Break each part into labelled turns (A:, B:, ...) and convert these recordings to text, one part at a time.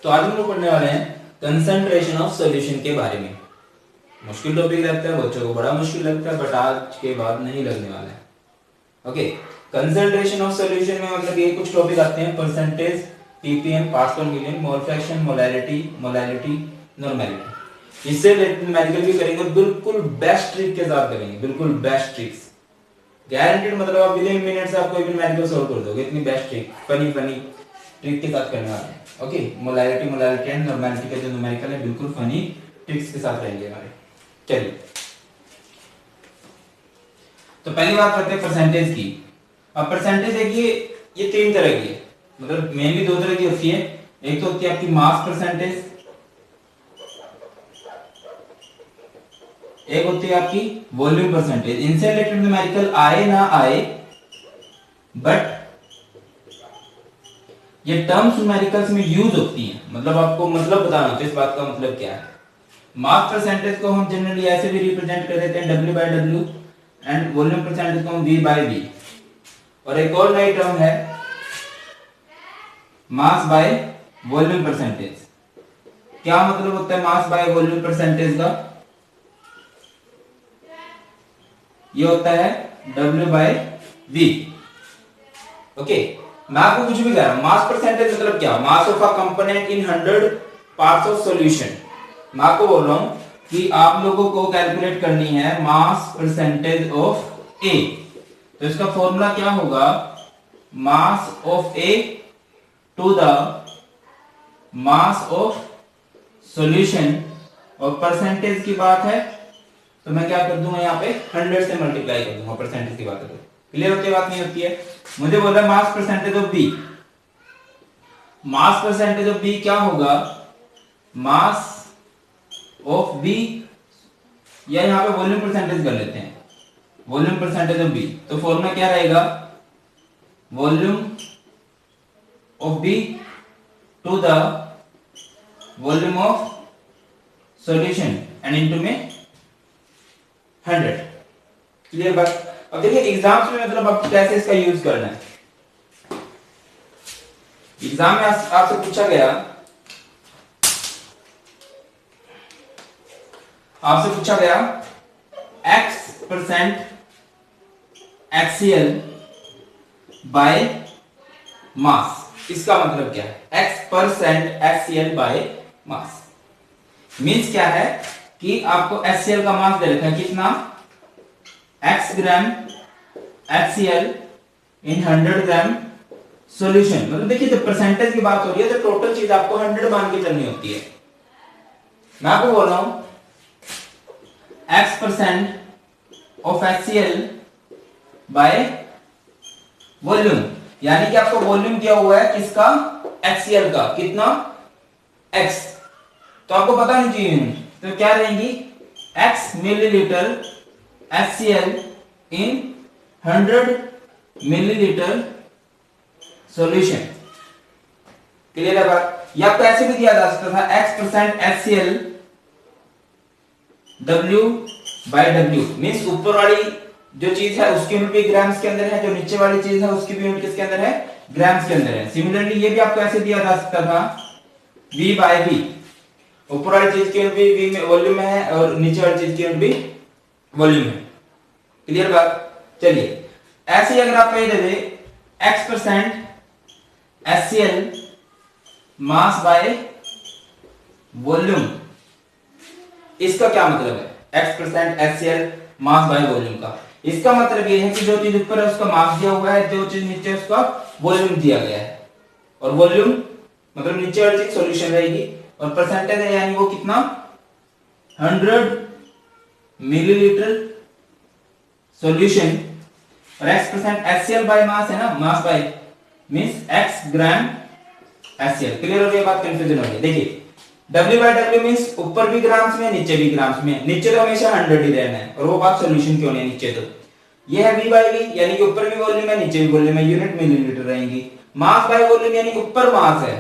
A: तो आज हम लोग पढ़ने वाले हैं कंसंट्रेशन ऑफ सॉल्यूशन के बारे में। मुश्किल टॉपिक लगता है, बच्चों को बड़ा मुश्किल लगता है, बट आज के बाद नहीं लगने वाला है। ओके, कंसंट्रेशन ऑफ सॉल्यूशन में मतलब ये कुछ टॉपिक आते हैं, परसेंटेज, ppm, पार्ट्स पर million, mole fraction, molarity, normality. इससे न्यूमेरिकल भी करेंगे, बिल्कुल बेस्ट ट्रिक के साथ करेंगे, बिल्कुल बेस्ट ट्रिक्स गारंटीड। मतलब आप विद इन मिनट्स आप कोई भी न्यूमेरिकल सॉल्व कर दोगे, इतनी बेस्ट ट्रिक, फनी ट्रिक के साथ करने वाले हैं। ओके, मोलैरिटी एंड नॉर्मैलिटी का जो न्यूमेरिकल है बिल्कुल फनी ट्रिक्स के साथ रहेंगे हमारे। चलिए, तो पहली बात करते हैं परसेंटेज की। अब परसेंटेज देखिए, ये तीन तरह की है, मतलब मेनली दो तरह की होती है। एक तो होती है आपकी मास परसेंटेज, एक होती है आपकी वॉल्यूम परसेंटेज। इनसे रिलेटेड न्यूमेरिकल आए ना आए, बट ये टर्म्स न्यूमेरिकल्स में यूज होती हैं। मतलब आपको मतलब बताना चाहिए इस बात का मतलब क्या है। मास परसेंटेज को हम जनरली ऐसे भी रिप्रेजेंट कर देते हैं W/W, एंड वॉल्यूम परसेंटेज को हम V/V। और एक और नई टर्म है मास बाय वॉल्यूम परसेंटेज। क्या मतलब होता है मास बाय वॉल्यूम परसेंटेज का? ये होता है W/V। ओके, मैं आपको कुछ भी कह रहा हूं, मास परसेंटेज मतलब क्या? Mass of a component in 100 parts of solution. मैं आपको बोल रहा हूं कि आप लोगों को कैलकुलेट करनी है मास परसेंटेज ऑफ ए। तो इसका फॉर्मूला क्या होगा? Mass of A to the mass of solution, और परसेंटेज की बात है तो मैं क्या कर दूंगा, यहाँ पे 100 से मल्टीप्लाई कर दूंगा। परसेंटेज की बात है तो क्लियर होती है, बात नहीं होती है? मुझे बोला mass percentage of B. Mass percentage of B क्या होगा? मास ऑफ बी, या यहाँ पे वॉल्यूम परसेंटेज कर लेते हैं, वॉल्यूम परसेंटेज ऑफ बी। तो फॉर्मूला क्या रहेगा? Volume of B to the volume of solution and into में 100। क्लियर बात? अब देखिए एग्जाम्स में मतलब आपको कैसे इसका यूज करना है। एग्जाम में आपसे पूछा गया, X% HCl बाय मास। इसका मतलब क्या है? X% HCl by mass means क्या है कि आपको HCl का मास दे रखा है कितना? X ग्राम HCl इन 100 ग्राम सॉल्यूशन। मतलब देखिए जब परसेंटेज की बात हो रही है तो टोटल चीज आपको 100 मान के चलनी होती है। मैं आपको बोल रहा हूं X% of HCl by volume, यानी कि आपको वॉल्यूम दिया हुआ है किसका? HCl का, कितना? X। तो आपको पता नहीं चाहिए, तो क्या रहेंगी? X मिलीलीटर HCl इन 100 मिलीलीटर सॉल्यूशन। क्लियर है बात? या आपको ऐसे भी दिया जा सकता था X% HCl W/W, मींस ऊपर वाली जो चीज है उसकी यूनिट भी ग्राम्स के अंदर है, जो नीचे वाली चीज है उसकी भी यूनिट किसके अंदर है? ग्राम्स के अंदर है। सिमिलरली ये भी आपको ऐसे दिया जा सकता था V/V। ऊपर वाली चीज की यूनिट भी V में वॉल्यूम में है, और नीचे वाली चीज की यूनिट भी वॉल्यूम है। क्लियर बात? चलिए, ऐसे ही अगर आप कह दे X% HCl mass by volume, इसका क्या मतलब है? X% HCl mass by volume का इसका मतलब ये है कि जो चीज ऊपर है उसका मास दिया हुआ है, जो चीज नीचे है उसका वॉल्यूम दिया गया है। और वॉल्यूम मतलब नीचे वाली चीज सॉल्यूशन रहेगी, और परसेंटेज है यानी वो कितना? 100 मिलीलीटर सॉल्यूशन। और X% HCl बाय मास है ना, mass by means X gram HCl। Clear हो रही है बात? कंफ्यूजन हो रही है? देखिए W/W मींस ऊपर भी ग्राम्स में, नीचे भी ग्राम्स में। नीचे तो हमेशा 100 ही रहना है, और वो बात सॉल्यूशन की होनी है नीचे तो। ये है V/V, यानी कि ऊपर भी वॉल्यूम है नीचे भी वॉल्यूम है, यूनिट मिलीलीटर रहेंगी। मास बाय वॉल्यूम यानी ऊपर मास है,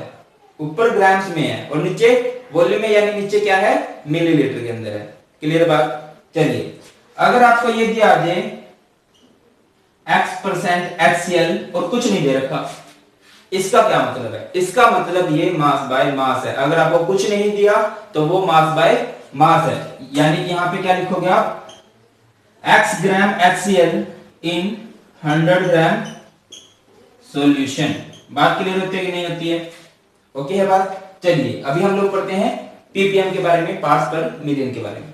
A: ऊपर ग्राम्स में है, और नीचे वॉल्यूम है यानी नीचे क्या है? मिलीलीटर के अंदर है। क्लियर बात? चलिए, अगर आपको ये दिया जाए X% HCl और कुछ नहीं दे रखा, इसका क्या मतलब है? इसका मतलब ये मास बाय मास है। अगर आपको कुछ नहीं दिया तो वो मास बाय मास है। यानी कि यहां पे क्या लिखोगे आप? x ग्राम HCl इन 100 ग्राम सॉल्यूशन। बात क्लियर होती है कि नहीं होती है? ओके है बात। चलिए अभी हम लोग पढ़ते हैं ppm के बारे में, पार्ट्स पर मिलियन के बारे में।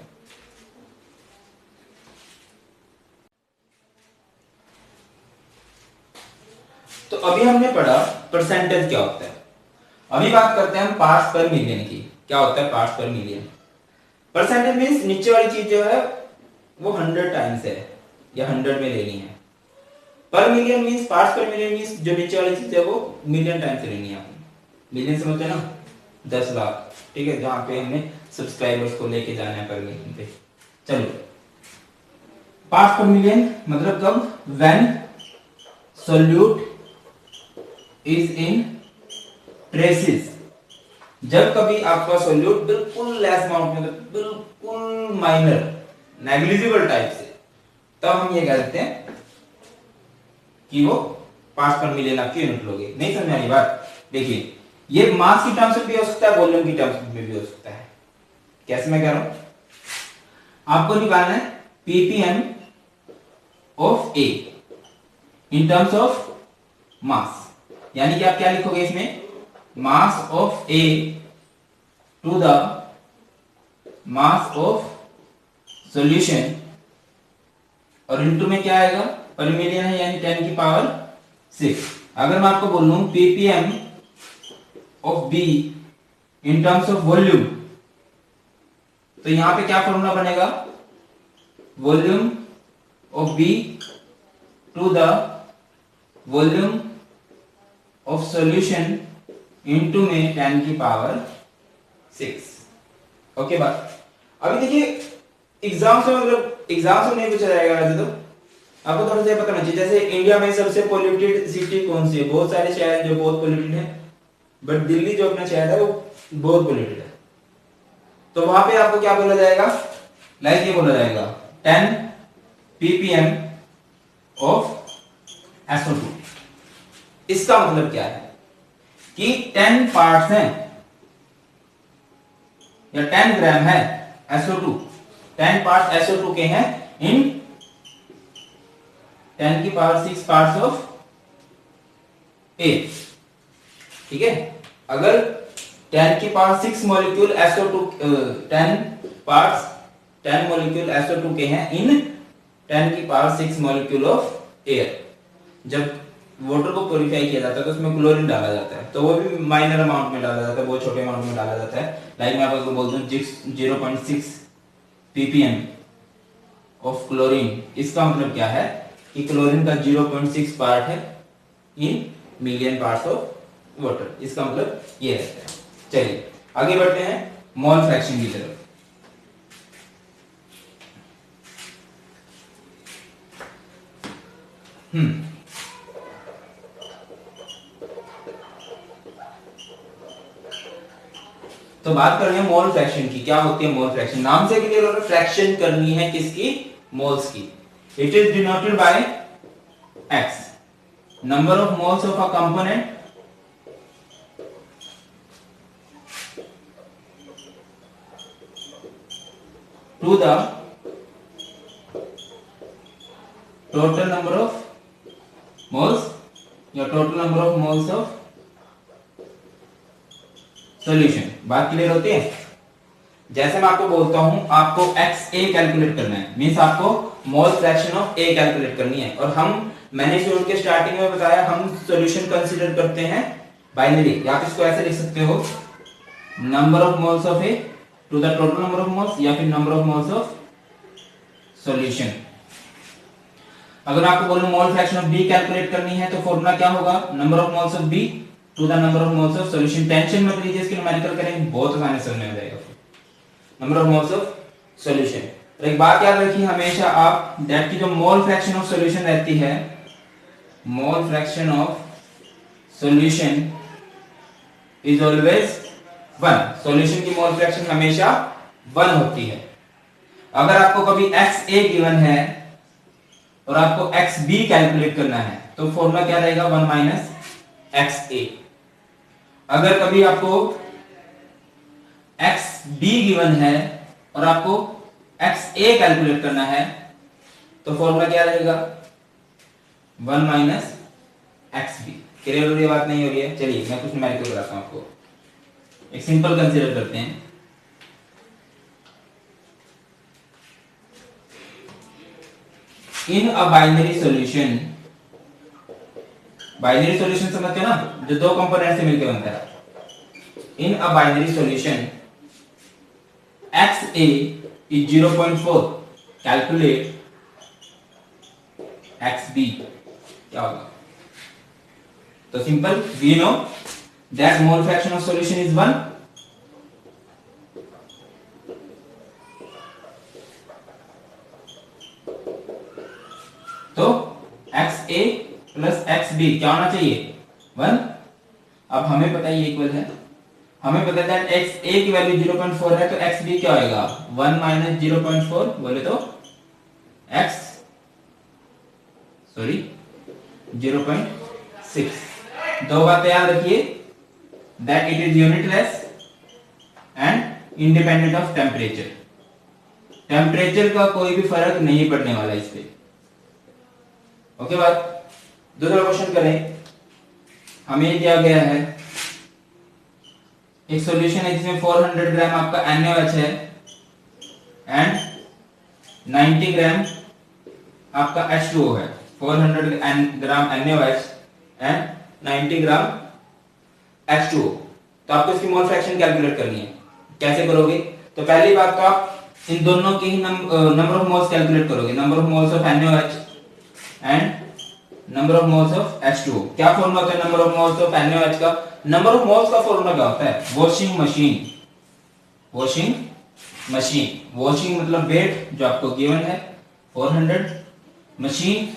A: तो अभी हमने पढ़ा परसेंटेज क्या होता है। अभी बात करते हैं हम पार्ट्स पर मिलियन की। क्या होता है पार्ट्स पर मिलियन? परसेंटेज मींस नीचे वाली चीज जो है वो 100 टाइम्स है या 100 में लेनी है। पर मिलियन मींस, पार्ट्स पर मिलियन मींस जो नीचे वाली चीज है वो मिलियन टाइम्स से लेनी है आपको। मिलियन समझते हैं ना? 10 लाख, ठीक है, जहां पे हमने सब्सक्राइबर्स को लेके जाना है पर मिलियन पे। चलो पार्ट्स पर मिलियन मतलब कब? When solute is in traces. जब कभी आपका सोल्यूट बिल्कुल लेस अमाउंट में, बिल्कुल माइनर नेग्लिजिबल टाइप से, तब हम ये कहते हैं कि वो पार्ट्स पर मिलियन आपकी यूनिट लोगे। नहीं समझ आई बात? देखिए ये मास की टर्म्स में भी हो सकता है, वॉल्यूम की टर्म्स में भी हो सकता है। कैसे मैं कह रहा हूं? आपको निकालना है ppm of A in terms of mass. यानी कि आप क्या लिखोगे इसमें? Mass of A to the mass of solution, और इनटू में क्या आएगा? पर मिलियन है यानी 10 की पावर 6। अगर मैं आपको बोलूं ppm of B in terms of volume, तो यहां पे क्या फॉर्मूला बनेगा? Volume of B to the volume of solution into में 10 की पावर 6। ओके बात। अभी देखिए एग्जाम से, मतलब एग्जाम से नहीं पूछा जाएगा वैसे तो, आपको थोड़ा सा पता होना चाहिए। जैसे इंडिया में सबसे पोल्यूटेड सिटी कौन सी है? बहुत सारे शहर हैं जो बहुत पोल्यूटेड है, बट दिल्ली जो अपना शहर है वो बहुत पोल्यूटेड है। तो वहां पे आपको क्या बोला जाएगा? लाइक ये बोला जाएगा 10 ppm ऑफ SO2। इसका मतलब क्या है कि 10 पार्ट्स हैं या 10 ग्राम है SO2, 10 पार्ट्स SO2 के हैं इन 10 की पावर 6 पार्ट्स ऑफ A। ठीक है, अगर 10 की power 6 molecule SO2, 10 parts 10 molecule SO2 के हैं इन 10 की पावर 6 मॉलिक्यूल ऑफ एयर। जब वाटर को प्योरीफाई किया जाता है तो उसमें क्लोरीन डाला जाता है, तो वो भी माइनर अमाउंट में डाला जाता है, बहुत छोटे अमाउंट में डाला जाता है। लाइक मैं आपको बोल दूं 0.6 ppm ऑफ क्लोरीन। इसका मतलब क्या है कि क्लोरीन का 0.6 पार्ट है in million parts of water. इसका मतलब ये रहता है। चलिए आगे बढ़ते हैं मोल फ्रैक्शन की तरफ। तो बात कर रहे हैं मोल फ्रैक्शन की। क्या होती है मोल फ्रैक्शन? नाम से क्लियर हो रहा है, फ्रैक्शन करनी है किसकी? मोल्स की। It is denoted by x, number of moles of a component to the total number of moles या total number of moles of solution. बात क्लियर होती है? जैसे मैं आपको बोलता हूं आपको XA कैलकुलेट करना है, मींस आपको मोल फ्रैक्शन ऑफ A कैलकुलेट करनी है। और मैंने शुरू के स्टार्टिंग में बताया हम सॉल्यूशन कंसीडर करते हैं बाइनरी। आप इसको ऐसे लिख सकते हो, number of moles of A to the total number of moles, या फिर number of moles of solution. अगर आपको बोलूं mole fraction of B calculate करनी है तो फॉर्मूला क्या होगा? Number of moles of B to the number of moles of solution. Tension मत लीजिए, इसके न्यूमेरिकल करेंगे बहुत आसानी से समझ में आ जाएगा। Number of moles of solution. तो एक बात याद रखिए हमेशा आप, दैट की जो मोल फ्रैक्शन ऑफ सॉल्यूशन रहती है, मोल fraction of solution is always 1। Solution की मोल फ्रैक्शन हमेशा 1 होती है। अगर आपको कभी XA गिवन है और आपको XB कैलकुलेट करना है तो फॉर्मूला क्या रहेगा? 1 माइनस एक्स ए। अगर कभी आपको एक्स बी गिवन है और आपको एक्स ए कैलकुलेट करना है तो फॉर्मूला क्या रहेगा? 1 माइनस एक्स बी। क्लियर हो रही है बात? नहीं हो रही है? चलिए मैं कुछ न्यूमेरिकल कराता हूं आपको। एक सिंपल कंसीडर करते हैं। In a binary solution, binary solution समझते हो ना, जो दो कंपोनेंट से मिलकर बनता है। In a binary solution x A is 0.4, calculate x B. क्या होगा? तो simple, we know that mole fraction of solution is 1। तो x A plus x B क्या होना चाहिए? 1। अब हमें पता है ये इक्वल है, हमें पता है दैट एक्स ए की वैल्यू 0.4 है, तो एक्स बी क्या होएगा? 1 माइनस 0.4 बोले तो एक्स, सॉरी 0.6। दो बातें याद रखिए, that it is unitless and independent of temperature. Temperature का कोई भी फर्क नहीं पड़ने वाला इस पे। ओके बात? दूसरा क्वेश्चन करें। हमें दिया गया है एक सॉल्यूशन है जिसमें 400 ग्राम आपका NaOH है एंड 90 ग्राम आपका H2O है। 400 ग्राम NaOH एंड 90 ग्राम H2O। तो आपको इसकी मोल फ्रैक्शन कैलकुलेट करनी है। कैसे करोगे? तो पहली बात तो आप इन दोनों की ही नंबर ऑफ मोल्स कैलकुलेट करोगे, number of moles of NaOH and number of moles of H2O। क्या फॉर्मूला होता है number of moles of NaOH का? नंबर ऑफ मोल्स का फॉर्मूला क्या होता है? Washing machine, washing machine, washing मतलब वेट जो आपको गिवन है 400, मशीन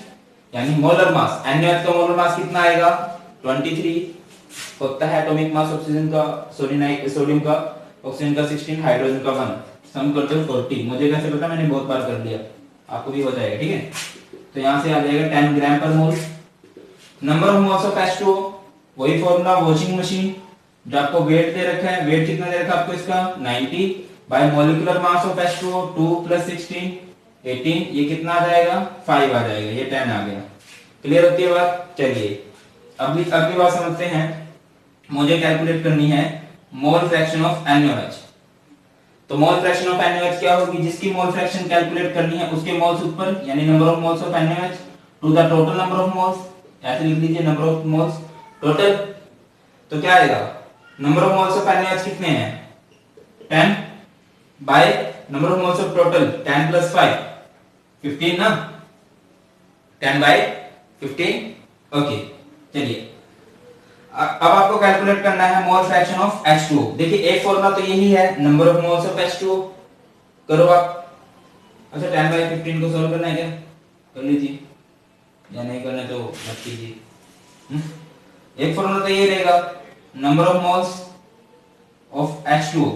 A: यानी मोलर मास। NaOH का मोलर मास कितना आएगा? 23 होता है एटॉमिक मास ऑक्सीजन का, सोडियम का, ऑक्सीजन का 16, हाइड्रोजन का 1। सम करते हो 40। मुझे कैसे पता? मैंने बहुत बार कर लिया, आपको भी हो जाएगा। ठीक है, तो यहां से आ जाएगा 10 ग्राम पर मोल। Number of moles of H2O, वही फॉर्मूला वॉशिंग मशीन, जो आपको वेट दे रखा है। वेट कितना दे रखा है आपको इसका? 90 bye molecular mass of H2O 2 + 16 18। ये कितना आ जाएगा? 5 आ जाएगा। ये 10 आ गया। क्लियर होती है बात? चलिए अगली बात समझते हैं। मुझे कैलकुलेट करनी है मोल फ्रैक्शन ऑफ NaOH। तो मोल फ्रैक्शन ऑफ NaOH क्या होगी? जिसकी मोल फ्रैक्शन कैलकुलेट करनी है उसके मोल्स ऊपर, यानी number of moles of NaOH to the total number of moles. ऐसे लिख लीजिए, नंबर ऑफ मोल्स टोटल। तो क्या आएगा? Number of moles of NaOH कितने हैं? 10 by number of moles of total 10 + 5 15 ना, 10 बाय 15। ओके चलिए अब आपको कैलकुलेट करना है मोल फ्रैक्शन ऑफ H2O। देखिए एक फॉर्मूला तो यही है, number of moles of H2O। करो आप। अच्छा 10 बाय 15 को सॉल्व करना है क्या? कर लीजिए, या नहीं करना तो मत कीजिए। एक फॉर्मूला तो ये रहेगा, number of moles of H2O।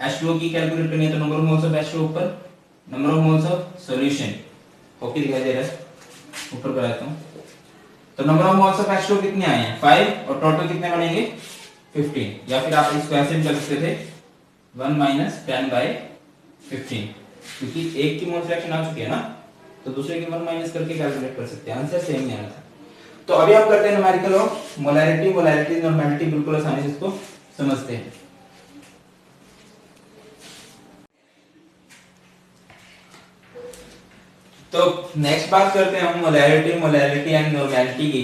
A: H2O की कैलकुलेट करनी है तो number of moles of H2O ऊपर, number of moles of solution okay दिखाई दे रहा है, ऊपर कराता हूं। तो number of moles of H2O कितने आए हैं? 5, और टोटल कितने बनेंगे? 15। या फिर आप इसको ऐसे भी कर सकते थे 1 - 10 बाय 15, क्योंकि एक की मोल फ्रैक्शन आ चुकी है ना, तो दूसरे की 1 - करके कैलकुलेट कर सकते हैं। आंसर सेम ही आना था। तो अभी हम करते हैं numerical of molarity, molarity normality बिल्कुल आसानी से इसको समझते हैं। तो नेक्स्ट बात करते हैं हम मोलैरिटी एंड नॉर्मेलिटी की।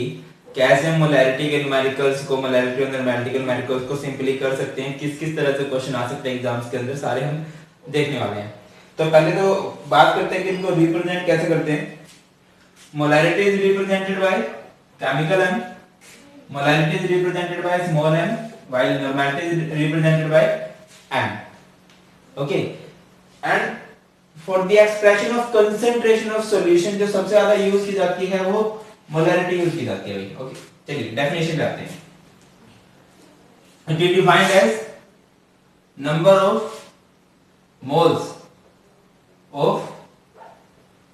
A: कैसे हम मोलैरिटी के न्यूमेरिकल्स को, मोलैरिटी और नॉर्मेलिटी के न्यूमेरिकल्स को सिंपली कर सकते हैं, किस किस तरह से क्वेश्चन आ सकते हैं एग्जाम्स के अंदर, सारे हम देखने वाले हैं। तो पहले तो बात करते हैं कि इनको रिप्रेजेंट कैसे करते हैं। Molarity is represented by capital M, molarity is represented by small m, while normality is represented by m. Okay, and for the expression of concentration of solution जो सबसे ज्यादा यूज की जाती है वो मोलैरिटी यूज की जाती है भाई। ओके चलिए डेफिनेशन पे आते हैं। It is defined as number of moles of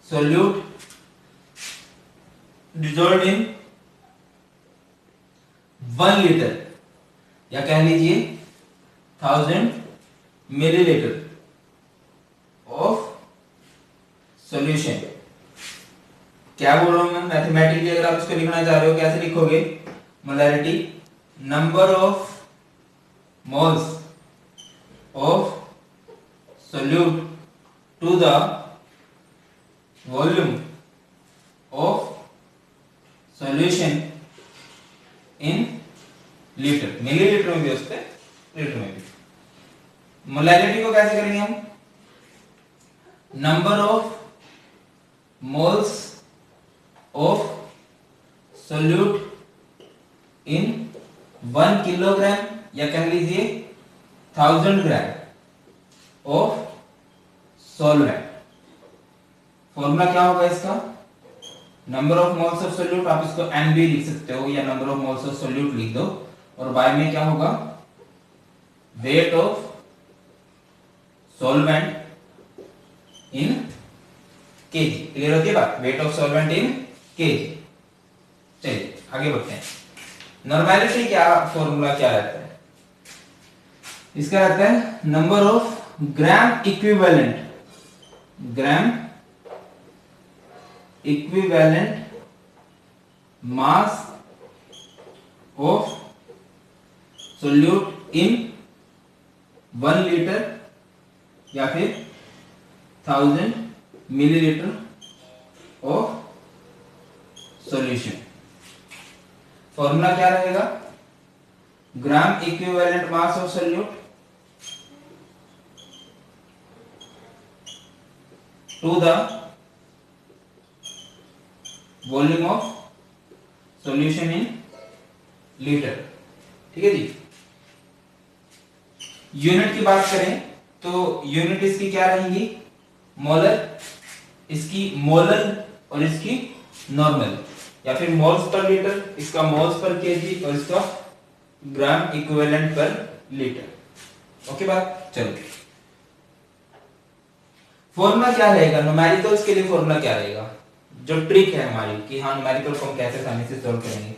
A: solute dissolved in 1 litre या कह लीजिए 1000 मिलीलीटर ऑफ सॉल्यूशन। क्या बोल रहा हूं मैं, मैथमेटिकली अगर आप इसको लिखना चाह रहे हो कैसे लिखोगे, molarity number of moles of solute to the volume of solution in litre. Millilitre में भी होते हैं, लीटर में भी। मोलैरिटी को कैसे करेंगे हम, number of moles of solute in 1 kilogram या कह लीजिए 1000 ग्राम ऑफ सॉल्वेंट। फॉर्मूला क्या होगा इसका, number of moles of solute, आप इसको NB लिख सकते हो या number of moles of solute लिख दो, और बाय में क्या होगा, weight of solvent in KG. Clear होती है बात, weight of solvent in KG. चलिए आगे बढ़ते हैं। नॉर्मेलिटी क्या फॉर्मूला क्या रहता है, इसका रहता है number of gram equivalent, gram equivalent mass of solute in 1 litre या फिर 1000 मिलीलीटर ऑफ सॉल्यूशन। फॉर्मूला क्या रहेगा, gram equivalent mass of solute to the volume of solution in litre. ठीक है जी। यूनिट की बात करें तो यूनिट इसकी क्या रहेंगी, मोलर, इसकी मोलर और इसकी नॉर्मल, या फिर मोल्स पर लीटर, इसका मोल्स पर केजी और इसका ग्राम इक्विवेलेंट पर लीटर। ओके बात, चलो फॉर्मूला क्या रहेगा, न्यूमेरिकल्स के लिए फॉर्मूला क्या रहेगा, जो ट्रिक है हमारी कि हाँ न्यूमेरिकल को हम कैसे आसानी से सॉल्व करेंगे।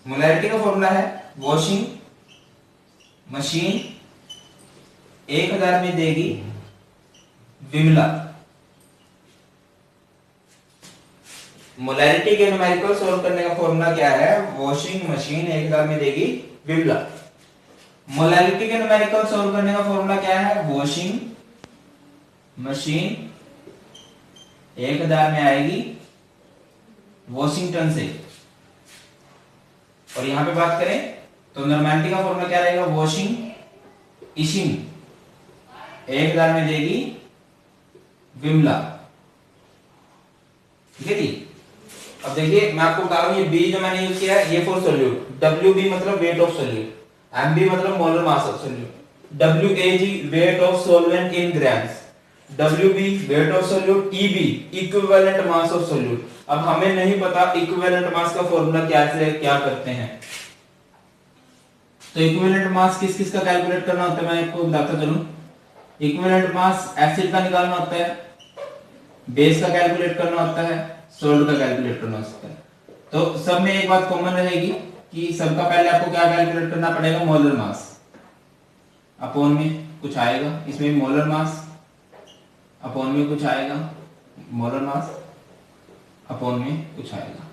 A: मोलैरिटी का फॉर्मूला है वॉशिंग मशीन 1000 में देगी विमला। मोलैरिटी के न्यूमेरिकल सॉल्व करने का फॉर्मूला क्या है, वॉशिंग मशीन 1000 में देगी विमला। मोलैरिटी के न्यूमेरिकल सॉल्व करने का फॉर्मूला क्या है, वॉशिंग मशीन 1000 में आएगी वॉशिंगटन से। और यहां पे बात करें तो नॉर्मेलिटी का फॉर्मूला क्या रहेगा, वॉशिंग इशिंग 1000 में देगी विमला। ठीक है जी। अब देखिए मैं आपको बता रहा हूं, ये बी जो मैंने यूज किया है ये फॉर सोल्यूट, WB मतलब वेट ऑफ सोल्यूट, MB मतलब molar mass of solute, WAG weight of solvent in grams, WB weight of solute, EB equivalent mass of solute. अब हमें नहीं पता इक्विवेलेंट मास का फॉर्मूला क्या करते हैं, तो इक्विवेलेंट मास किस किस का कैलकुलेट करना होता है मैं आपको बताता चलूं। इक्विवेलेंट मास एसिड का निकालना होता है, बेस का कैलकुलेट करना होता है, सोल्ट का कैलकुलेट करना होता है। तो सब में एक बात कॉमन रहेगी कि सबका पहले आपको क्या कैलकुलेट करना पड़ेगा, मोलर मास अपॉन में कुछ आएगा, इसमें मोलर मास अपॉन में कुछ आएगा, मोलर मास अपॉन में कुछ आएगा।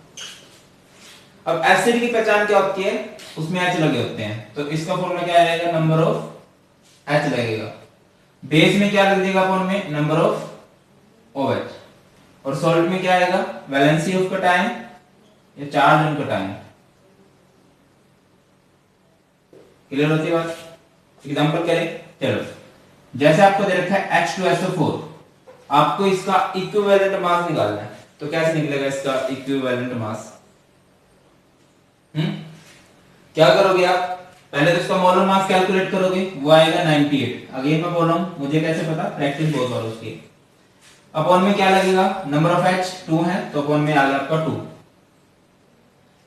A: अब एसिड की पहचान क्या होती है, उसमें H लगे होते हैं, तो इसका फॉर्मूला क्या आएगा, नंबर ऑफ H लगेगा। बेस में क्या लग जाएगा अपॉन में, नंबर ऑफ OH। और सॉल्ट में क्या आएगा, वैलेंसी ऑफ कटायन या चार्ज ऑन कटायन। क्लियर होती है बात। एग्जांपल करें, चलो जैसे आपको दे रखा है H2SO4, आपको इसका इक्विवेलेंट मास निकालना है, तो कैसे निकलेगा इसका इक्विवेलेंट मास। क्या करोगे आप, पहले तो इसका मोलर मास कैलकुलेट करोगे, वो आएगा 98। अगेन मैं बोल रहा हूं, मुझे कैसे पता, प्रैक्टिस बहुत बार उसकी। अपॉन में क्या लगेगा, नंबर ऑफ H 2 है, तो अपॉन में आ गया आपका 2।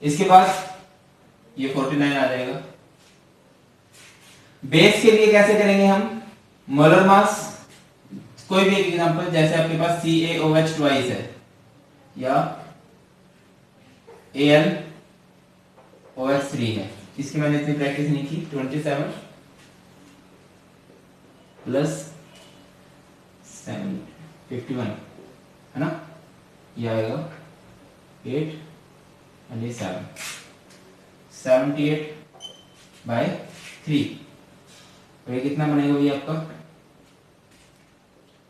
A: इसके बाद ये 49 आ जाएगा। बेस के लिए कैसे करेंगे हम, मोलर मास, कोई भी एक एग्जांपल, जैसे आपके पास CaOH ट्वाइस है या Al OH3 है, इसकी मैंने इतनी प्रैक्टिस नहीं की। 27 प्लस 51 है ना, ये आएगा 8 और ये 7, 78/3, तो ये कितना बनेगा भैया आपका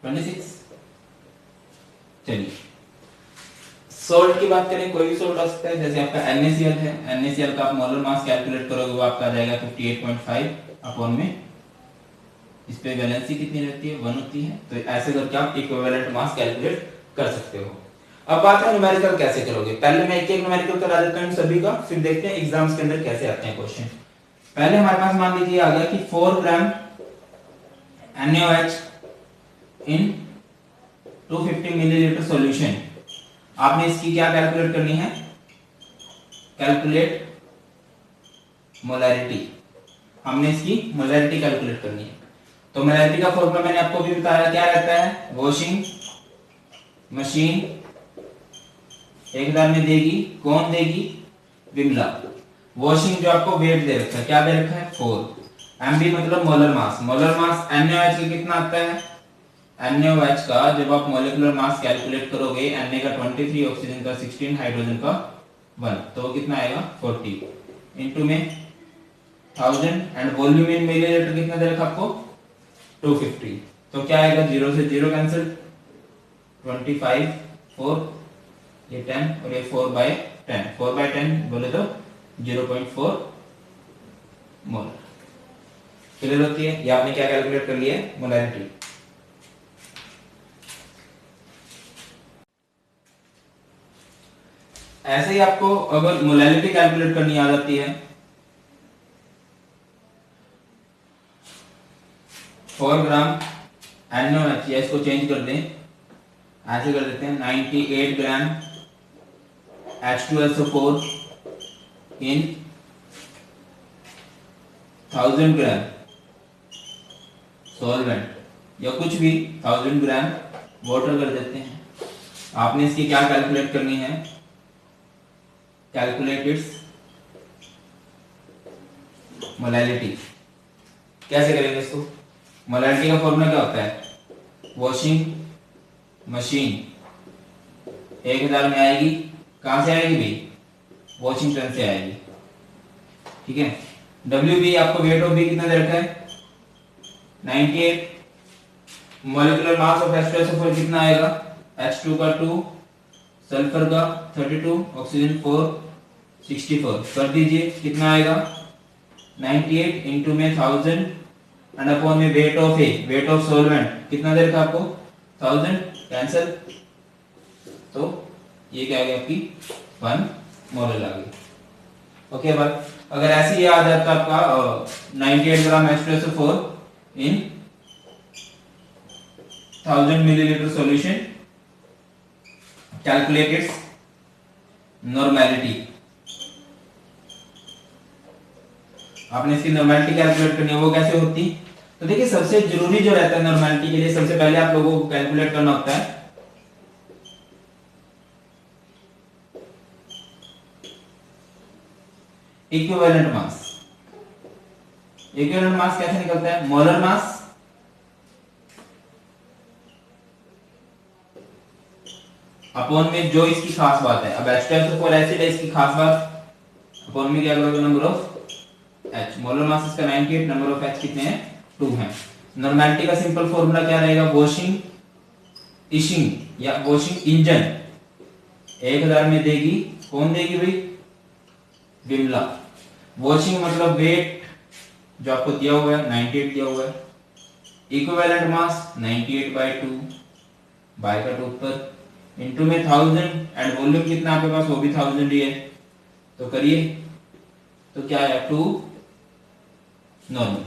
A: 26। चलिए सोल्ट की बात करें, कोई भी सोल्ट आ सकता है, जैसे आपका NaCl है, NaCl का आप मोलर मास कैलकुलेट करोगे वो आपका आ जाएगा 58.5 अपॉन में, इस पे वैलेंसी कितनी रहती है 1 होती है, तो ऐसे करके आप इक्विवेलेंट मास कैलकुलेट कर सकते हो। अब बात है न्यूमेरिकल कैसे करोगे। पहले मैं एक एक न्यूमेरिकल करा देता हूं सभी का, फिर देखते हैं एग्जाम्स के अंदर कैसे आते हैं क्वेश्चन। पहले हमारे पास मान लीजिए आ गया कि 4 ग्राम NaOH इन 250 मिलीलीटर सॉल्यूशन। आपने इसकी क्या कैलकुलेट करनी है, कैलकुलेट मोलैरिटी, हमने इसकी मोलैरिटी कैलकुलेट करनी है। तो मोलैरिटी का फॉर्मूला मैंने आपको भी बताया, क्या रहता है, वॉशिंग मशीन 1000 में देगी, कौन देगी, विमला। वॉशिंग जो आपको वेट दे रखा है, क्या दे रखा है 4, MB मतलब molar mass, molar mass NaOH का कितना आता है, NaOH का जब आप मोलिकुलर मास कैलकुलेट करोगे, Na का 23, ऑक्सीजन का 16, हाइड्रोजन का 1, तो वो कितना आएगा 40 इनटू में 1000 एंड वॉल्यूम इन मिलीलीटर कितना दे रखा आपको 250, तो क्या आएगा 0 से 0 कैंसिल, 25 4, ये 10 और ये 4/10, 4/10 बोले तो 0.4 मोल। क्लियर होती है, ये आपने क्या कैलकुलेट कर लिया है मोलैरिटी। ऐसे ही आपको अगर मोलैरिटी कैलकुलेट करनी आ जाती है, 4 ग्राम NaOH, या इसको चेंज कर दें, ऐसे कर देते हैं 98 ग्राम H2SO4 इन 1000 ग्राम सॉल्वेंट, या कुछ भी 1000 ग्राम वाटर कर देते हैं। आपने इसकी क्या कैलकुलेट करनी है, कैलकुलेट इट्स मोलैरिटी। कैसे करेंगे इसको, मोलैरिटी का फॉर्मूला क्या होता है, वॉशिंग मशीन 1000 में आएगी, कहां से आएगी भाई, वॉशिंगटन से आएगी, ठीक है। WB आपको वेट ऑफ बी कितना दे रखा है 98, मॉलिक्यूलर मास ऑफ H2SO4 कितना आएगा, H2 का 2, सल्फर का 32, ऑक्सीजन 4, 64, कर दीजिए कितना आएगा 98 इनटू में 1000 एंड अपॉन में weight of A, weight of solvent कितना दे रखा आपको 1000, कैंसिल, तो ये क्या आ गया आपकी 1 मोल आ गई। ओके बात, अगर ऐसे ही आ जाता आपका 98 ग्राम H2SO4 इन 1000 millilitre solution, calculate its normality. आपने इसकी नॉर्मेलिटी कैलकुलेट करनी है, वो कैसे होती, तो देखिए सबसे जरूरी जो रहता है नॉर्मेलिटी के लिए, सबसे पहले आप लोगों को कैलकुलेट करना होता है इक्विवेलेंट मास। इक्विवेलेंट मास कैसे निकलता है, मोलर मास अपॉन में जो इसकी खास बात है, अब H2SO4 एसिड है, इसकी खास बात अपॉन में क्या करोगे number of H, molar mass इसका 98, नंबर ऑफ H कितने हैं 2 हैं। नॉर्मेलिटी का सिंपल फॉर्मूला क्या रहेगा, वॉशिंग इशिंग या वॉशिंग इंजन 1000 में देगी, कौन देगी भाई विमला। वॉशिंग मतलब वेट जो आपको दिया हुआ है 98 दिया हुआ है, इक्विवेलेंट मास 98/2 बाय का 2 पर इनटू में 1000 एंड वॉल्यूम कितना आपके पास, वो भी 1000 ही है, तो करिए, तो क्या है 2 नॉर्मल।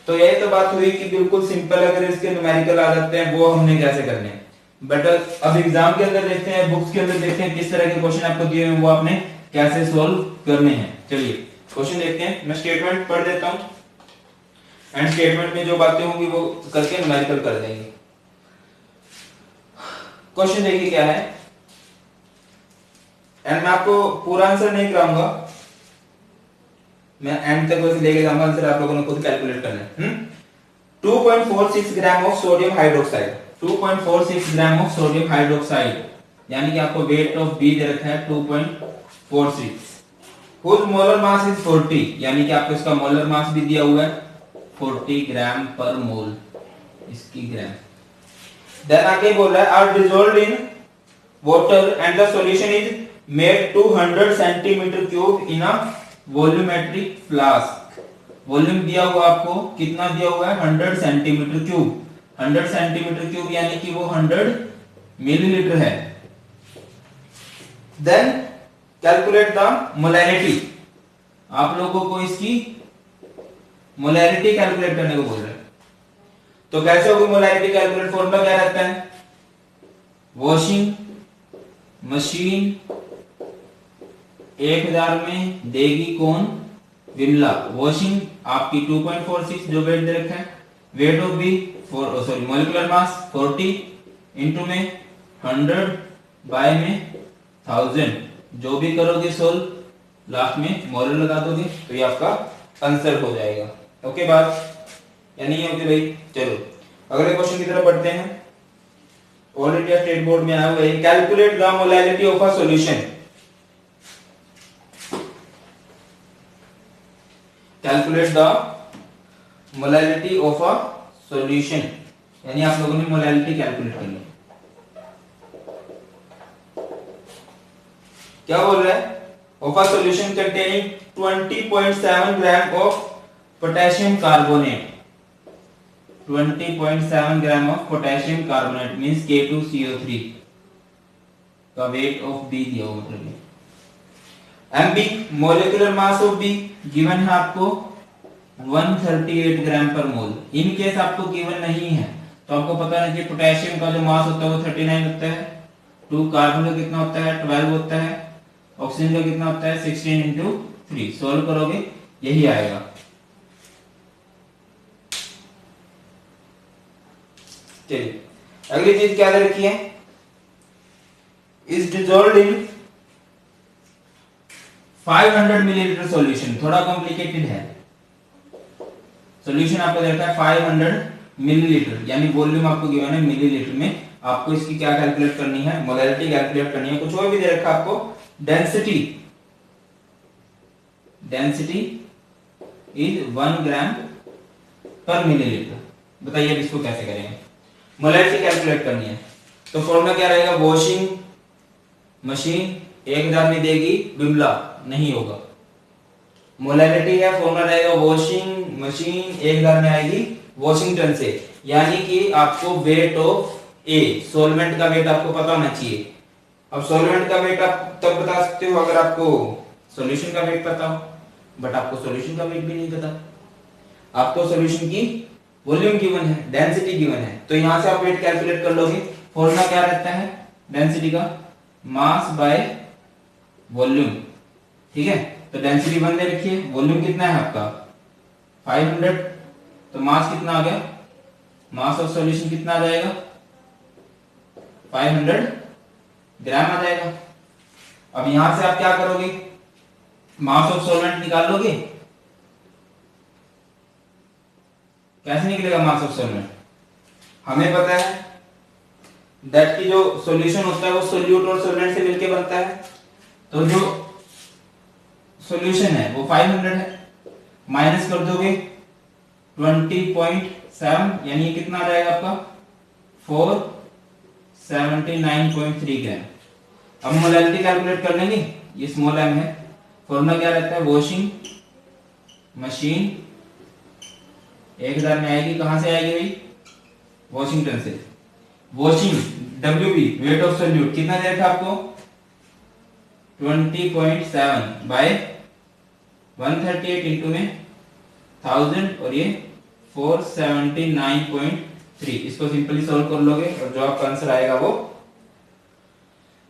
A: तो यही तो बात हुई कि बिल्कुल सिंपल अगर इसके न्यूमेरिकल आ जाते हैं वो हमने कैसे करने हैं। बट अब एग्जाम के अंदर देखते हैं, बुक्स के अंदर देखते हैं किस तरह के क्वेश्चन आपको दिए हुए वो आपने कैसे सॉल्व करने हैं। चलिए क्वेश्चन देखते हैं, मैं स्टेटमेंट पढ़ देता हूं एंड स्टेटमेंट में जो बातें होंगी वो करके न्यूमेरिकल कर देंगे। क्वेश्चन देखिए क्या है, एंड मैं आपको पूरा आंसर नहीं कराऊंगा, मैं एंड तक वैसे लेके जाऊंगा, आंसर आप लोगों ने खुद कैलकुलेट करना है। 2.46 gram of sodium hydroxide, 2.46 gram of sodium hydroxide, यानी कि आपको वेट ऑफ बी दे रखा है 2.46, हुज मोलर मास इज 40, यानी कि आपको इसका मोलर मास भी दिया हुआ है 40 ग्राम पर मोल इसकी ग्राम। देन आगे बोल रहा है are dissolved in water and the solution is made 200 centimetre cube in a volumetric flask. Volume दिया हुआ आपको कितना दिया हुआ है 100 सेंटीमीटर क्यूब, 100 सेंटीमीटर क्यूब यानी कि वो 100 मिलीलीटर है। देन कैलकुलेट द मोलैरिटी, आप लोगों को इसकी मोलैरिटी कैलकुलेट करने को बोल रहे हैं। तो कैसे होगी मोलैरिटी कैलकुलेट, फॉर्मूला क्या रहता है, वॉशिंग मशीन 1000 में देगी कौन, विमला। वॉशिंग आपकी 2.46 जो वेट दे रखा है, weight of B molecular mass 40 into में 100 बाय में 1000, जो भी करोगे सोल्व लास्ट में मोलर लगा दोगे तो ये आपका आंसर हो जाएगा। ओके बात या नहीं ओके भाई। चलो अगले क्वेश्चन की तरफ बढ़ते हैं। ऑल इंडिया स्टेट बोर्ड में आया हुआ है, calculate the molarity of a solution, calculate the molarity of a solution, यानी आप लोगों ने मोलैरिटी कैलकुलेट करनी। क्या बोल रहा है, of a solution containing 20.7 gram of potassium carbonate, 20.7 gram of potassium carbonate means K2CO3 का वेट ऑफ बी दिया हुआ, मतलब MB molecular mass of be given है आपको 138 ग्राम पर मोल। इन केस आपको गिवन नहीं है तो आपको पता है कि पोटेशियम का जो मास होता है वो 39 होता है, 2 कार्बन का कितना होता है 12 होता है, ऑक्सीजन का कितना होता है 16 इंटू 3, सोल्व करोगे यही आएगा। चलिए अगली चीज क्या दे रखी है, is dissolved in 500 millilitre solution, थोड़ा कॉम्प्लिकेटेड है सॉल्यूशन, आपको दे रखा है 500 मिलीलीटर, यानी वॉल्यूम आपको गिवन है मिलीलीटर में, आपको इसकी क्या कैलकुलेट करनी है, मोलैरिटी कैलकुलेट करनी है। कुछ और भी दे रखा है आपको, डेंसिटी, डेंसिटी इज 1 ग्राम पर मिलीलीटर। बताइए अब इसको कैसे करेंगे, मोलैरिटी कैलकुलेट करनी है। तो फॉर्मूला क्या रहेगा, वॉशिंग मशीन 1000 में देगी विमला, नहीं होगा, मोलैरिटी है फॉर्मूला रहेगा वॉशिंग मशीन 1000 में आएगी वॉशिंगटन से, यानी कि आपको वेट ऑफ ए, सॉल्वेंट का वेट आपको पता होना चाहिए। अब सॉल्वेंट का वेट आप तब बता सकते हो अगर आपको सॉल्यूशन का वेट पता हो, बट आपको सॉल्यूशन का वेट भी नहीं पता, आपको सॉल्यूशन की वॉल्यूम गिवन है, डेंसिटी गिवन है, तो यहां से आप वेट कैलकुलेट कर लोगे। फॉर्मूला क्या रहता है डेंसिटी का, मास बाय वॉल्यूम, ठीक है। तो डेंसिटी 1 दे रखी है, वॉल्यूम कितना है आपका 500, तो मास कितना आ गया, मास ऑफ सॉल्यूशन कितना आ जाएगा 500 ग्राम आ जाएगा। अब यहां से आप क्या करोगे, मास ऑफ सॉल्वेंट निकाल लोगे, कैसे निकलेगा मास ऑफ सॉल्वेंट, हमें पता है दैट की जो सॉल्यूशन होता है वो सोल्यूट और सॉल्वेंट से मिलके बनता है, तो जो सॉल्यूशन है वो 500 है, माइनस कर दोगे 20.7, यानी कितना आ जाएगा आपका 479.3 ग्राम। अब मोलैरिटी कैलकुलेट कर लेंगे, ये स्मॉल m है, फॉर्मूला क्या रहता है वॉशिंग मशीन 1000 में आएगी, कहां से आएगी भाई वॉशिंगटन से, washing WB weight of solute कितना दे रखा आपको 20.7 बाय 138 इंटू में 1000 और ये 479.3, इसको सिंपली सॉल्व कर लोगे और जो आपका आंसर आएगा वो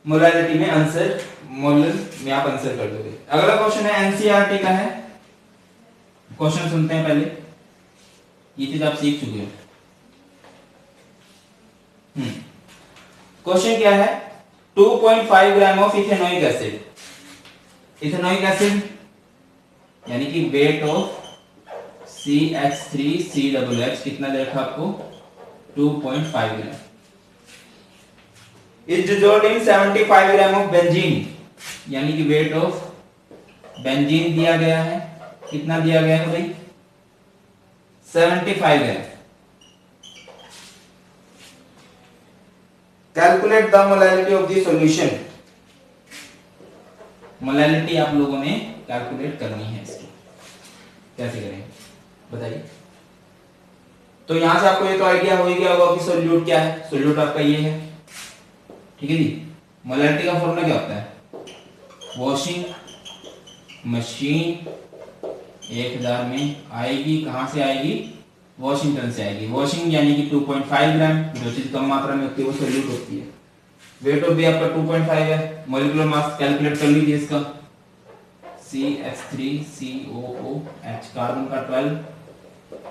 A: मोलैरिटी में आंसर, मोलर में आप आंसर कर दोगे। अगला क्वेश्चन है एनसीईआरटी का है, क्वेश्चन सुनते हैं पहले, ये चीज आप सीख चुके हो। क्वेश्चन क्या है, 2.5 gram of ethanoic acid, ethanoic acid यानी कि वेट ऑफ CH3CXX कितना दे रखा आपको 2.5 gram is dissolved in 75 gram of benzene, यानी कि वेट ऑफ बेंजीन दिया गया है, कितना दिया गया है भाई 75 gram. Calculate the molality of the solution, molality आप लोगों ने कैलकुलेट करनी है इसकी, कैसे करेंगे बताइए। तो यहां से आपको ये तो आइडिया हो ही गया होगा कि सोल्यूट क्या है, सोल्यूट आपका ये है, ठीक है जी। मोलैलिटी का फॉर्मूला क्या होता है, वॉशिंग मशीन 1000 में आएगी, कहां से आएगी वॉशिंगटन से आएगी, वॉशिंग यानी कि 2.5 ग्राम, जो चीज कम मात्रा में होती है वो सोल्यूट होती है। वेट ऑफ भी आपका 2.5 है, मॉलिक्यूलर मास कैलकुलेट कर लीजिए इसका, CH3COOH कार्बन का 12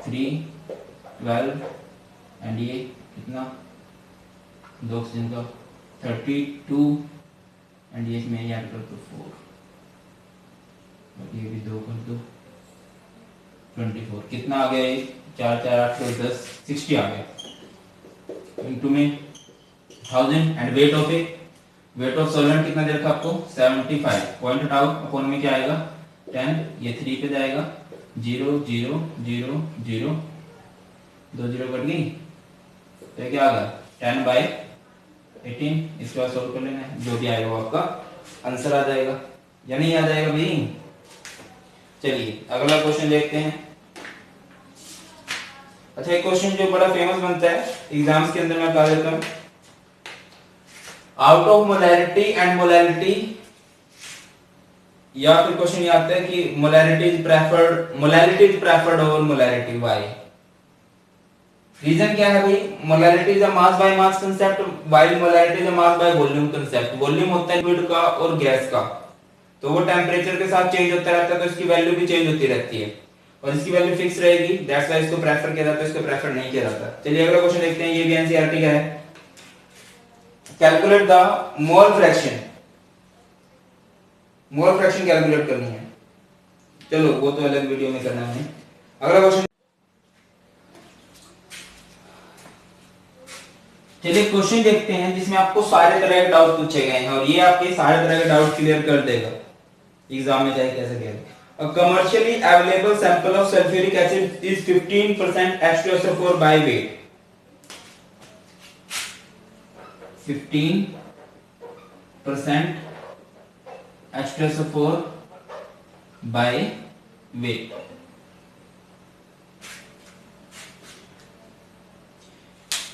A: 3 12 एंड ये कितना 2 ऑक्सीजन का 32 एंड ये इसमें ऐड कर दो 4, ये भी 2 कर दो 24, कितना आ गया ये 4 4 8 10 60 आ गया इनटू में 1000 and weight of A, weight of solvent कितना दे रखा आपको 75, पॉइंट हटाओ अपॉन में क्या आएगा 10, ये 3 पे जाएगा 0 0 0 0 2 0 कट गई तो ये क्या आ गया 10/18, इसके बाद सॉल्व कर लेना है, जो भी आएगा वो आपका आंसर आ जाएगा या नहीं आ जाएगा भाई। चलिए अगला क्वेश्चन देखते हैं। अच्छा एक क्वेश्चन जो बड़ा फेमस बनता है एग्जाम्स के अंदर, मैं बता देता हूं, out of molality and molality, या फिर क्वेश्चन ये आता है कि molality is preferred over molality, why. Reason क्या है भाई, molality is a mass by mass concept while molality is a mass by volume concept. Volume होता है लिक्विड का और गैस का, तो वो टेम्परेचर के साथ चेंज होता रहता है, तो इसकी वैल्यू भी चेंज होती रहती है और इसकी वैल्यू फिक्स रहेगी, दैट्स व्हाई इसको प्रेफर किया जाता है, इसको प्रेफर नहीं किया जाता। चलिए अगला क्वेश्चन देखते हैं, ये भी एनसीईआरटी का है। Calculate the mole fraction, mole fraction calculate करनी है, चलो वो तो अलग वीडियो में करना है। अगला क्वेश्चन, चलिए क्वेश्चन देखते हैं जिसमें आपको सारे तरह के डाउट पूछे गए हैं और ये आपके सारे तरह के डाउट क्लियर कर देगा एग्जाम में, चाहे कैसे गए। A commercially available sample of sulfuric acid is 15% H2SO4 by weight. 15% H2SO4 by weight.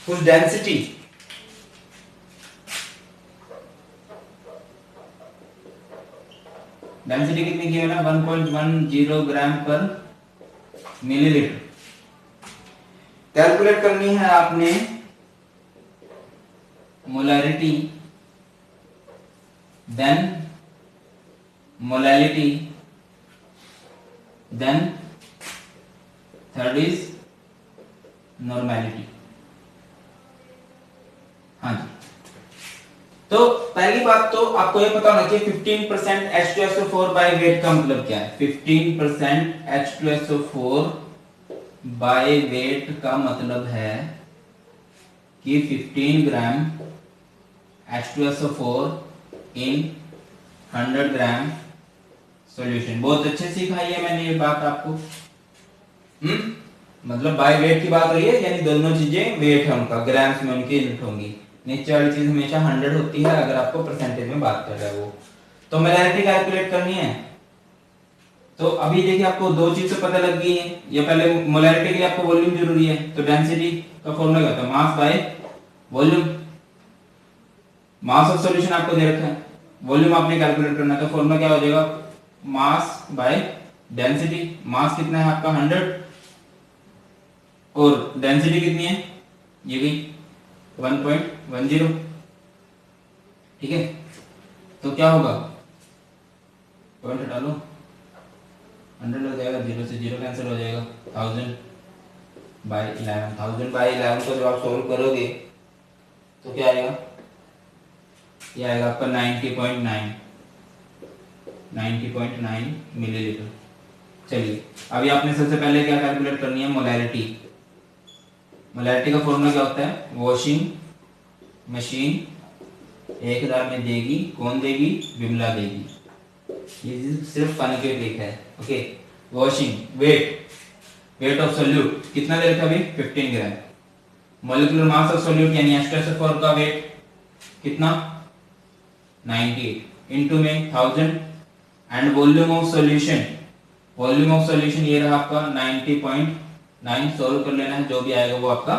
A: whose density कितनी की है ना 1.10 ग्राम पर मिलीलीटर। कैलकुलेट करनी है आपने molarity, then molality, then third is normality. हाँ जी, तो पहली बात तो आपको ये पता होना चाहिए 15% H2SO4 बाय वेट का मतलब क्या है। 15% H2SO4 बाय वेट का मतलब है कि 15 ग्राम H2SO4 इन 100 ग्राम सॉल्यूशन। बहुत अच्छे से सिखाई है मैंने ये बात आपको, मतलब बाय वेट की बात हो रही है, यानी दोनों चीजें वेट है उनका, ग्राम्स में उनकी यूनिट होंगी। नीचे वाली चीज हमेशा 100 होती है अगर आपको परसेंटेज में बात कर रहा है वो। तो मोलैलिटी कैलकुलेट करनी है, तो अभी देखिए आपको दो चीज तो पता लग गई है। ये पहले मोलैलिटी के लिए आपको वॉल्यूम जरूरी है, तो डेंसिटी का फॉर्मूला क्या होता है, मास by volume. Mass of solution आपको दे रखा है, वॉल्यूम आपने कैलकुलेट करना है, तो फॉर्मूला क्या हो जाएगा, मास बाय डेंसिटी। मास कितना है आपका 100 और डेंसिटी कितनी है, ये भी 1.10, ठीक है। तो क्या होगा, पॉइंट हटा लो, 100 हो जाएगा, 0 से 0 कैंसिल हो जाएगा, 1000/11। 1000/11 को जब आप सोल्व करोगे तो क्या आएगा, ये आएगा आपका 90.9 मिलीलीटर। चलिए अभी आपने सबसे पहले क्या कैलकुलेट करनी है, मोलैरिटी। मोलैरिटी का फॉर्मूला क्या होता है, वॉशिंग मशीन 1000 में देगी, कौन देगी, विमला देगी। ये सिर्फ फन के ट्रिक है। Okay, washing weight of solute कितना दे रखा है भाई, 15 gram. Molecular mass of solute यानी H2SO4 का वेट कितना, 98 इनटू में 1000 and volume of solution, volume of solution ये रहा आपका 90.9। सॉल्व कर लेना है, जो भी आएगा वो आपका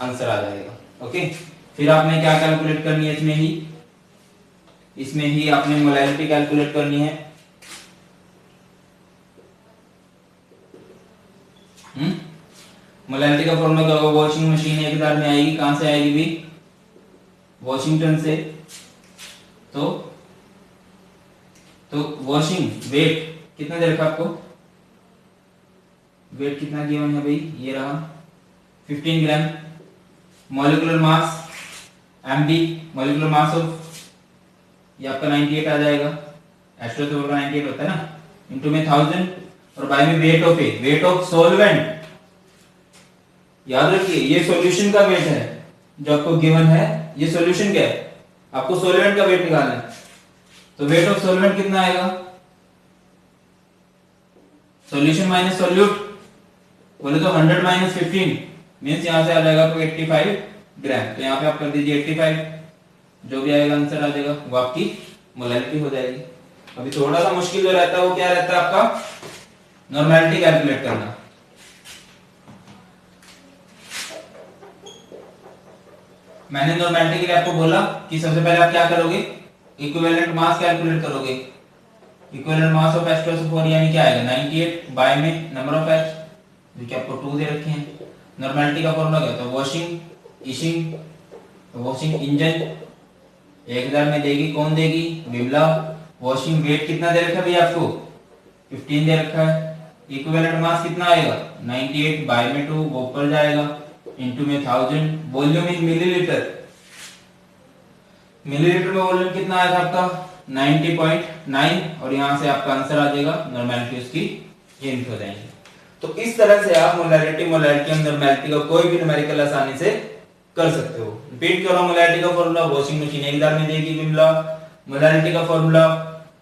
A: आंसर आ जाएगा। ओके, फिर आपने क्या कैलकुलेट करनी है, इसमें ही आपने मोलैरिटी कैलकुलेट करनी है। मोलैरिटी का फॉर्मूला क्या होगा, वॉशिंग मशीन 1000 में आएगी, कहां से आएगी भी, वॉशिंगटन से। तो वॉशिंग वेट कितना दे रखा आपको, वेट कितना गिवन है भाई, ये रहा 15 gram. Molecular mass MD, molecular mass of ये आपका 98 आ जाएगा, H2SO4 का 98 होता है ना, इनटू में 1000 और बाय में weight of weight of solvent. याद रखिए ये सॉल्यूशन का वेट है जो आपको गिवन है, ये सॉल्यूशन क्या है, आपको सॉल्वेंट का वेट निकालना है। तो वेट ऑफ सॉल्वेंट कितना आएगा, सॉल्यूशन माइनस सॉल्यूट बोले तो 100 माइनस 15 मींस यहां से आ जाएगा आपको 85 ग्राम। तो यहां पे आप कर दीजिए 85, जो भी आएगा आंसर आ जाएगा, वो आपकी मोलैरिटी हो जाएगी। अभी थोड़ा सा मुश्किल जो रहता है वो क्या रहता है आपका, नॉर्मेलिटी कैलकुलेट करना। मैंने नॉर्मेलिटी के लिए आपको बोला कि सबसे पहले आप क्या करोगे, इक्विवेलेंट मास कैलकुलेट करोगे। इक्विवेलेंट मास ऑफ H2SO4 यानी क्या आएगा, 98 बाय में नंबर ऑफ H, जो कि आपको 2 दे रखे हैं। नॉर्मेलिटी का फॉर्मूला क्या होता है, वॉशिंग इशिंग, तो वॉशिंग इंजन 1000 में देगी, कौन देगी, विमला। वॉशिंग वेट कितना दे रखा है भैया आपको, 15 दे रखा है। इक्विवेलेंट मास कितना आएगा, 98 बाय में 2 वो ऊपर जाएगा, इनटू में 1000। वॉल्यूम इन मिलीलीटर, मिलीलीटर में वॉल्यूम कितना आया था आपका 90.9 और यहां से आपका आंसर आ जाएगा, नॉर्मेलिटी उसकी ये इंटू हो जाएंगे। तो इस तरह से आप मोलैरिटी और नॉर्मेलिटी का कोई भी न्यूमेरिकल आसानी से कर सकते हो। रिपीट करो, मोलैरिटी का फॉर्मूला वॉशिंग मशीन 1000 में देगी विमला। मोलैरिटी का फॉर्मूला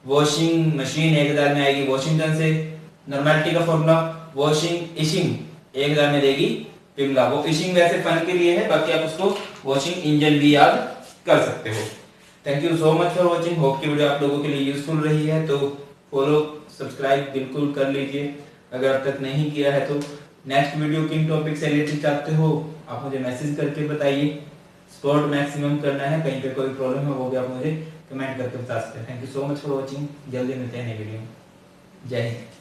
A: वॉशिंग मशीन 1000 में आएगी वॉशिंगटन से। नॉर्मेलिटी का फॉर्मूला वॉशिंग इशिंग 1000 में देगी विमला। वो इशिंग वैसे फन के लिए है, बाकी आप उसको वॉशिंग इंजन भी याद कर सकते हो। Thank you so much for watching. Hope कि वीडियो आप लोगों के लिए यूजफुल रही है, तो फॉलो सब्सक्राइब बिल्कुल कर लीजिए अगर अब तक नहीं किया है तो। नेक्स्ट वीडियो किन टॉपिक से रिलेटेड चाहते हो आप मुझे मैसेज करके बताइए। स्पॉट मैक्सिमम करना है, कहीं पे कोई प्रॉब्लम है वो भी आप मुझे कमेंट करके बता सकते हैं। Thank you so much for watching. जल्दी मिलते हैं नई वीडियो में। जय हिंद।